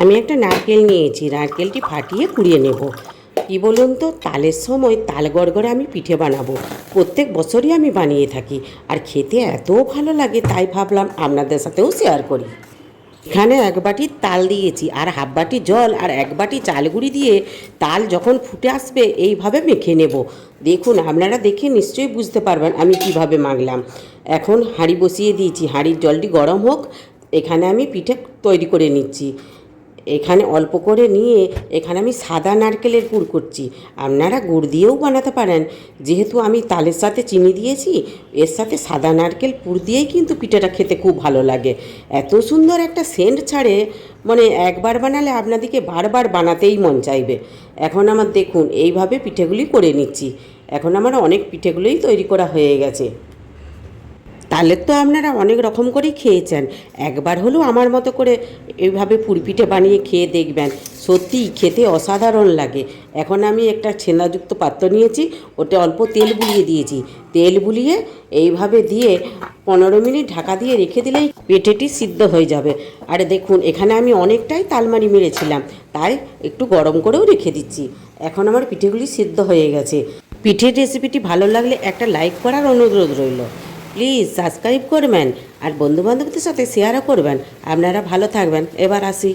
আমি একটা নারকেল নিয়েছি, নারকেলটি ফাটিয়ে কুড়িয়ে নেব। কি বলুন তো, তালের সময় তাল গড়গড়ে আমি পিঠে বানাবো। প্রত্যেক বছরই আমি বানিয়ে থাকি, আর খেতে এত ভালো লাগে, তাই ভাবলাম আপনাদের সাথেও শেয়ার করি। এখানে এক বাটি তাল দিয়েছি, আর হাফ বাটি জল, আর এক বাটি চাল গুঁড়ি দিয়ে তাল যখন ফুটে আসবে এইভাবে মেখে নেব। দেখুন, আপনারা দেখে নিশ্চয়ই বুঝতে পারবেন আমি কিভাবে মাখলাম। এখন হাঁড়ি বসিয়ে দিয়েছি, হাঁড়ির জলটি গরম হোক। এখানে আমি পিঠে তৈরি করে নিচ্ছি। এখানে অল্প করে নিয়ে এখানে আমি সাদা নারকেলের পুর করছি। আপনারা গুড় দিয়েও বানাতে পারেন। যেহেতু আমি তালের সাথে চিনি দিয়েছি, এর সাথে সাদা নারকেল পুর দিয়েই কিন্তু পিঠাটা খেতে খুব ভালো লাগে। এত সুন্দর একটা সেন্ট ছাড়ে, মানে একবার বানালে আপনাদেরকে বারবার বানাতেই মন চাইবে। এখন আমার দেখুন এইভাবে পিঠেগুলি করে নিচ্ছি। এখন আমার অনেক পিঠেগুলোই তৈরি করা হয়ে গেছে। তালের তো আপনারা অনেক রকম করেই খেয়েছেন, একবার হলেও আমার মতো করে এইভাবে পুরপিঠে বানিয়ে খেয়ে দেখবেন। সত্যিই খেতে অসাধারণ লাগে। এখন আমি একটা ছেনাযুক্ত পাত্র নিয়েছি, ওতে অল্প তেল বুলিয়ে দিয়েছি। তেল বুলিয়ে এইভাবে দিয়ে 15 মিনিট ঢাকা দিয়ে রেখে দিলেই পিঠেটি সিদ্ধ হয়ে যাবে। আর দেখুন, এখানে আমি অনেকটাই তালমারি মেরেছিলাম, তাই একটু গরম করেও রেখে দিচ্ছি। এখন আমার পিঠেগুলি সিদ্ধ হয়ে গেছে। পিঠের রেসিপিটি ভালো লাগলে একটা লাইক করার অনুরোধ রইল। প্লিজ সাবস্ক্রাইব করবেন, আর বন্ধুবান্ধবদের সাথে শেয়ারও করবেন। আপনারা ভালো থাকবেন। এবার আসি।